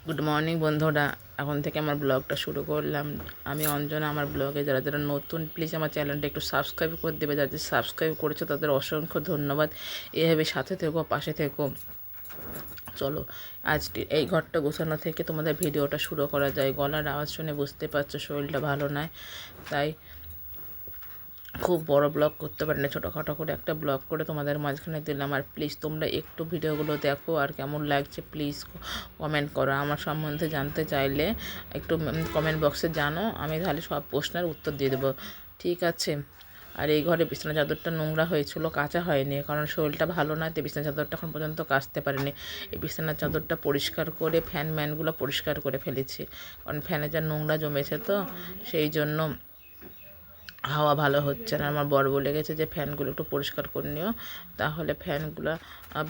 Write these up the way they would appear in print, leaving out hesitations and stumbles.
Good morning বন্ধুরা, এখন থেকে আমার ব্লগটা শুরু করলাম। আমি অঞ্জনা। আমার ব্লগে যারা যারা নতুন, প্লিজ আমার চ্যানেলটা একটু সাবস্ক্রাইব করে দেবে। যাদের সাবস্ক্রাইব করেছো তাদের অসংখ্য ধন্যবাদ। এভাবে সাথে থেকো, পাশে থেকো। চলো, আজ এই ঘরটা গোছানো থেকে তোমাদের ভিডিওটা শুরু করা যায়। গলার আওয়াজ শুনে বুঝতে পারছো শরীরটা ভালো নয়, তাই খুব বড় ব্লগ করতে পারি না, ছোটোখাটো করে একটা ব্লগ করে তোমাদের মাঝখানে দিলাম। আর প্লিজ তোমরা একটু ভিডিওগুলো দেখো, আর কেমন লাগছে প্লিজ কমেন্ট করো। আমার সম্বন্ধে জানতে চাইলে একটু কমেন্ট বক্সে জানো, আমি তাহলে সব প্রশ্নের উত্তর দিয়ে দেবো, ঠিক আছে? আর এই ঘরে বিছানা চাদরটা নোংরা হয়েছিল, কাচা হয়নি, কারণ শরীরটা ভালো নয়, তো বিছানা চাদরটা এখন পর্যন্ত কাচতে পারিনি। এই বিছানার চাদরটা পরিষ্কার করে ম্যানগুলো পরিষ্কার করে ফেলেছি, কারণ ফ্যানে যা নোংরা জমেছে, তো সেই জন্য হাওয়া ভালো হচ্ছে না। আমার বর বলে গেছে যে ফ্যানগুলো একটু পরিষ্কার করে নিও, তাহলে ফ্যানগুলো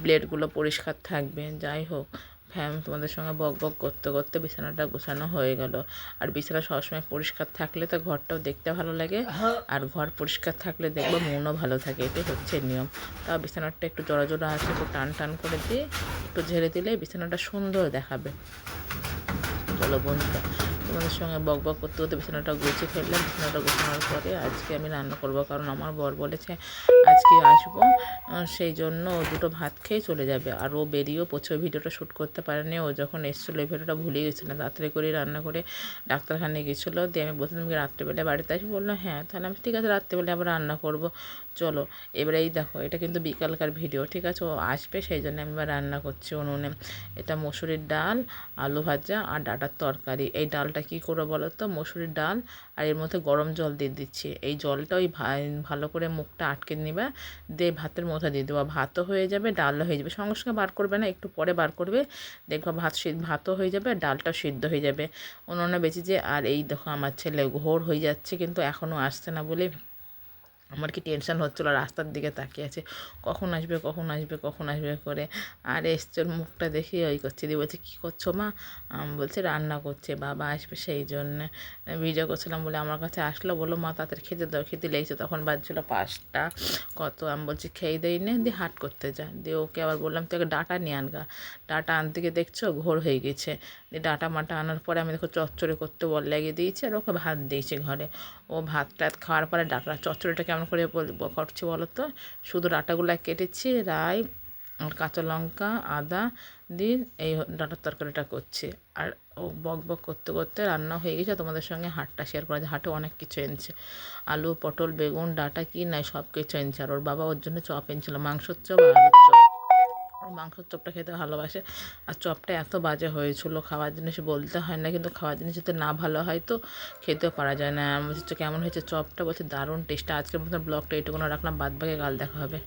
ব্লেডগুলো পরিষ্কার থাকবে। যাই হোক, ফ্যান তোমাদের সঙ্গে বক বক করতে করতে বিছানাটা গোছানো হয়ে গেল। আর বিছানা সবসময় পরিষ্কার থাকলে তো ঘরটাও দেখতে ভালো লাগে, আর ঘর পরিষ্কার থাকলে দেখবো মনও ভালো থাকে, এটাই হচ্ছে নিয়ম। তাও বিছানাটা একটু জড়া জড়া আছে, একটু টান টান করে দিয়ে একটু ঝেড়ে দিলে বিছানাটা সুন্দর দেখাবে। চলো বন্ধুরা, তোমাদের সঙ্গে বক বক করতে করতে বিছানাটা গুছিয়ে ফেললাম। বিছানাটা গোছানোর পরে আজকে আমি রান্না করব, কারণ আমার বর বলেছে আজকে আসবো, সেই জন্য ও দুটো ভাত খেয়ে চলে যাবে। আর ও বেরিয়েও প্রচুর ভিডিওটা শ্যুট করতে পারেনি, ও যখন এসেছিলো এই ভিডিওটা ভুলে গেছিলো। রাত্রে করে রান্না করে ডাক্তারখানায় গেছিলো, দিয়ে আমি বলছিলাম তুমি রাত্রেবেলা বাড়িতে আসি, বললো হ্যাঁ। তাহলে আমি ঠিক আছে, রাত্রেবেলা আবার রান্না করব। চলো, এবারে এই দেখো, এটা কিন্তু বিকালকার ভিডিও, ঠিক আছে? ও আসবে সেই জন্য আমি এবার রান্না করছি উনুনে। এটা মসুরির ডাল, আলু ভাজা আর ডাঁটার তরকারি। এই ডালটা কী করবো বলো তো? মসুরির ডাল আর এর মধ্যে গরম জল দিয়ে দিচ্ছি। এই জলটা ওই ভালো করে মুখটা আটকে নেবে, দিয়ে ভাতের মধ্যে দিয়ে দেবো। ভাতও হয়ে যাবে, ডালও হয়ে যাবে। সঙ্গে সঙ্গে বার করবে না, একটু পরে বার করবে, দেখবো ভাতও হয়ে যাবে, ডালটাও সিদ্ধ হয়ে যাবে। উনুনে বেঁচেছে। আর এই দেখো, আমার ছেলে ঘোর হয়ে যাচ্ছে, কিন্তু এখনও আসছে না বলে আমার কি টেনশান হচ্ছিলো, রাস্তার দিকে তাকিয়ে আছে, কখন আসবে কখন আসবে কখন আসবে করে। আর এসছে, ওর মুখটা দেখি ওই করছে, দিয়ে বলছে কী করছো মা? বলছে রান্না করছে, বাবা আসবে সেই জন্যে ভিডিও করছিলাম বলে আমার কাছে আসলো, বললো মা তাড়াতাড়ি খেতে দাও, খেতে লেগেছে। তখন বাজছিলো 5টা কত, আমি বলছি খেয়ে দেই নে, দিয়ে হাট করতে যা। দিয়ে ওকে আবার বললাম তোকে ডাটা নিয়ে আনগা, ডাটা আনতে গিয়ে দেখছো ঘোর হয়ে গেছে। দিয়ে ডাটা মাটা আনার পরে আমি দেখো চচ্চড়ি করতে লাগিয়ে দিয়েছি, আর ওকে ভাত দিয়েছি ঘরে। ও ভাত টাত খাওয়ার পরে ডাটা চচ্চড়িটা কেমন করে করছি বলো তো? শুধু ডাটাগুলো কেটেছি, রাই আর কাঁচা লঙ্কা আদা দিয়ে এই ডাটার তরকারিটা করছি। আর ও বক বক করতে করতে রান্না হয়ে গেছে। তোমাদের সঙ্গে হাটটা শেয়ার করা যায়, হাটে অনেক কিছু এনেছে, আলু পটল বেগুন ডাটা কি নাই সব কিছু এনেছে। আর ওর বাবা ওর জন্য চপ এনেছিল, মাংসর চপ আর আলুর চপ। ওর মাংসর চপটা খেতে ভালোবাসে। আর চপটা এত বাজে হয়েছিল, খাওয়ার জিনিস বলতে হয় না, কিন্তু খাওয়ার জিনিস যদি না ভালো হয় তো খেতেও পারা যায় না। আমি বলছি কেমন হয়েছে চপটা, বলছে দারুণ টেস্ট। আজকের মতন ব্লগটা এইটুকুনো রাখলাম, বাদ বাকি কাল দেখা হবে।